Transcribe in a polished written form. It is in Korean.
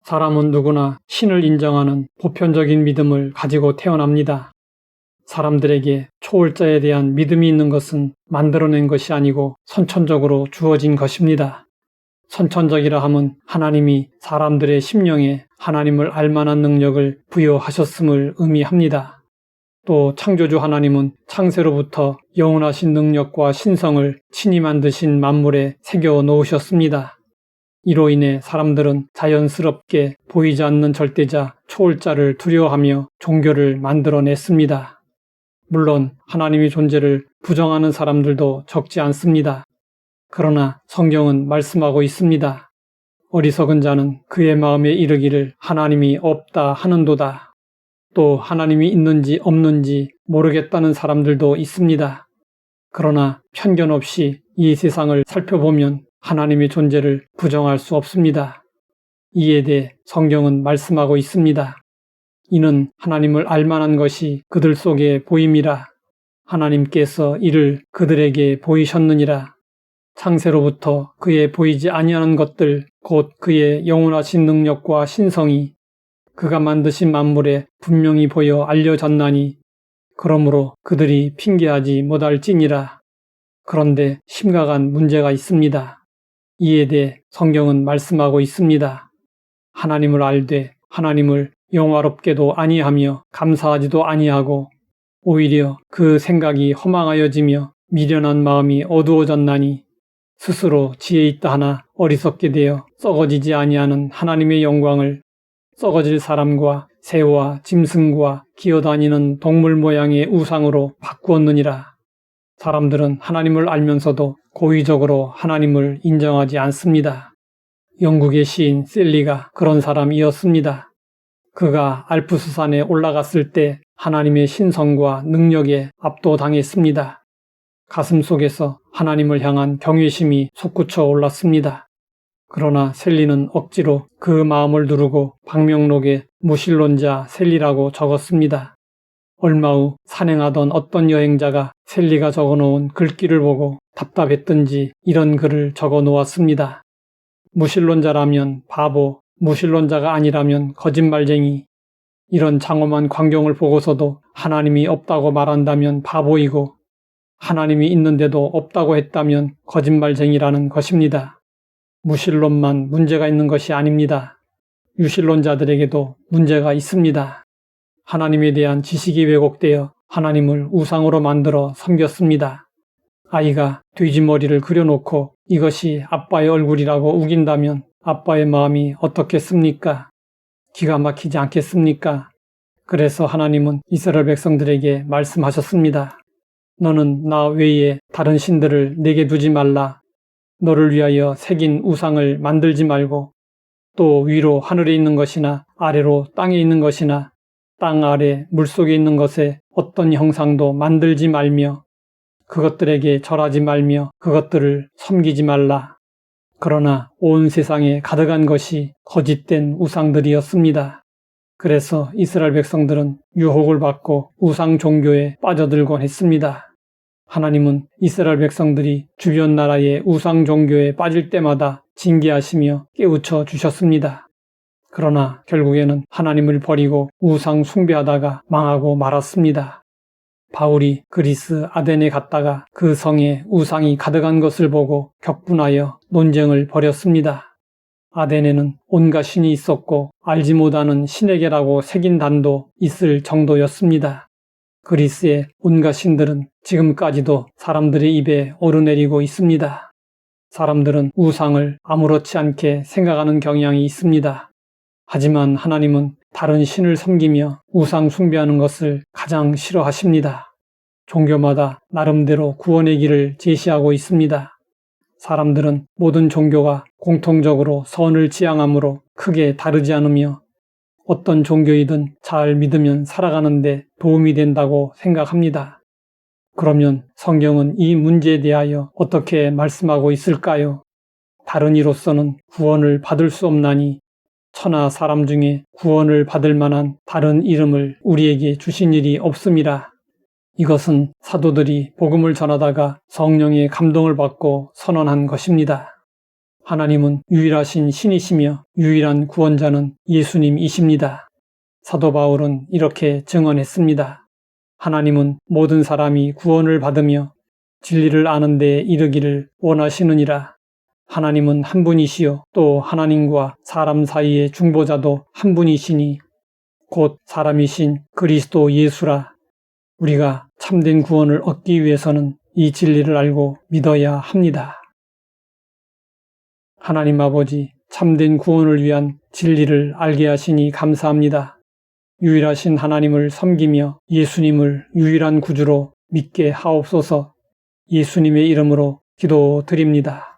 사람은 누구나 신을 인정하는 보편적인 믿음을 가지고 태어납니다. 사람들에게 초월자에 대한 믿음이 있는 것은 만들어낸 것이 아니고 선천적으로 주어진 것입니다. 선천적이라 함은 하나님이 사람들의 심령에 하나님을 알만한 능력을 부여하셨음을 의미합니다. 또 창조주 하나님은 창세로부터 영원하신 능력과 신성을 친히 만드신 만물에 새겨 놓으셨습니다. 이로 인해 사람들은 자연스럽게 보이지 않는 절대자, 초월자를 두려워하며 종교를 만들어냈습니다. 물론 하나님의 존재를 부정하는 사람들도 적지 않습니다. 그러나 성경은 말씀하고 있습니다. 어리석은 자는 그의 마음에 이르기를 하나님이 없다 하는도다. 또 하나님이 있는지 없는지 모르겠다는 사람들도 있습니다. 그러나 편견 없이 이 세상을 살펴보면 하나님의 존재를 부정할 수 없습니다. 이에 대해 성경은 말씀하고 있습니다. 이는 하나님을 알만한 것이 그들 속에 보임이라. 하나님께서 이를 그들에게 보이셨느니라. 창세로부터 그의 보이지 아니하는 것들 곧 그의 영원하신 능력과 신성이 그가 만드신 만물에 분명히 보여 알려졌나니 그러므로 그들이 핑계하지 못할지니라. 그런데 심각한 문제가 있습니다. 이에 대해 성경은 말씀하고 있습니다. 하나님을 알되 하나님을 영화롭게도 아니하며 감사하지도 아니하고 오히려 그 생각이 허망하여지며 미련한 마음이 어두워졌나니 스스로 지혜 있다 하나 어리석게 되어 썩어지지 아니하는 하나님의 영광을 썩어질 사람과 새와 짐승과 기어다니는 동물 모양의 우상으로 바꾸었느니라. 사람들은 하나님을 알면서도 고의적으로 하나님을 인정하지 않습니다. 영국의 시인 셀리가 그런 사람이었습니다. 그가 알프스산에 올라갔을 때 하나님의 신성과 능력에 압도당했습니다. 가슴 속에서 하나님을 향한 경외심이 솟구쳐 올랐습니다. 그러나 셀리는 억지로 그 마음을 누르고 방명록에 무신론자 셀리라고 적었습니다. 얼마 후 산행하던 어떤 여행자가 셀리가 적어놓은 글귀를 보고 답답했던지 이런 글을 적어 놓았습니다. 무신론자라면 바보, 무신론자가 아니라면 거짓말쟁이. 이런 장엄한 광경을 보고서도 하나님이 없다고 말한다면 바보이고 하나님이 있는데도 없다고 했다면 거짓말쟁이라는 것입니다. 무신론만 문제가 있는 것이 아닙니다. 유신론자들에게도 문제가 있습니다. 하나님에 대한 지식이 왜곡되어 하나님을 우상으로 만들어 섬겼습니다. 아이가 돼지머리를 그려놓고 이것이 아빠의 얼굴이라고 우긴다면 아빠의 마음이 어떻겠습니까? 기가 막히지 않겠습니까? 그래서 하나님은 이스라엘 백성들에게 말씀하셨습니다. 너는 나 외에 다른 신들을 내게 두지 말라. 너를 위하여 새긴 우상을 만들지 말고 또 위로 하늘에 있는 것이나 아래로 땅에 있는 것이나 땅 아래 물속에 있는 것에 어떤 형상도 만들지 말며 그것들에게 절하지 말며 그것들을 섬기지 말라. 그러나 온 세상에 가득한 것이 거짓된 우상들이었습니다. 그래서 이스라엘 백성들은 유혹을 받고 우상 종교에 빠져들곤 했습니다. 하나님은 이스라엘 백성들이 주변 나라의 우상 종교에 빠질 때마다 징계하시며 깨우쳐 주셨습니다. 그러나 결국에는 하나님을 버리고 우상 숭배하다가 망하고 말았습니다. 바울이 그리스 아덴에 갔다가 그 성에 우상이 가득한 것을 보고 격분하여 논쟁을 벌였습니다. 아덴에는 온갖 신이 있었고 알지 못하는 신에게라고 새긴 단도 있을 정도였습니다. 그리스의 온갖 신들은 지금까지도 사람들의 입에 오르내리고 있습니다. 사람들은 우상을 아무렇지 않게 생각하는 경향이 있습니다. 하지만 하나님은 다른 신을 섬기며 우상 숭배하는 것을 가장 싫어하십니다. 종교마다 나름대로 구원의 길을 제시하고 있습니다. 사람들은 모든 종교가 공통적으로 선을 지향하므로 크게 다르지 않으며 어떤 종교이든 잘 믿으면 살아가는데 도움이 된다고 생각합니다. 그러면 성경은 이 문제에 대하여 어떻게 말씀하고 있을까요? 다른 이로서는 구원을 받을 수 없나니 천하 사람 중에 구원을 받을 만한 다른 이름을 우리에게 주신 일이 없음이라. 이것은 사도들이 복음을 전하다가 성령의 감동을 받고 선언한 것입니다. 하나님은 유일하신 신이시며 유일한 구원자는 예수님이십니다. 사도 바울은 이렇게 증언했습니다. 하나님은 모든 사람이 구원을 받으며 진리를 아는 데 이르기를 원하시느니라. 하나님은 한 분이시요 또 하나님과 사람 사이의 중보자도 한 분이시니 곧 사람이신 그리스도 예수라. 우리가 참된 구원을 얻기 위해서는 이 진리를 알고 믿어야 합니다. 하나님 아버지, 참된 구원을 위한 진리를 알게 하시니 감사합니다. 유일하신 하나님을 섬기며 예수님을 유일한 구주로 믿게 하옵소서. 예수님의 이름으로 기도드립니다.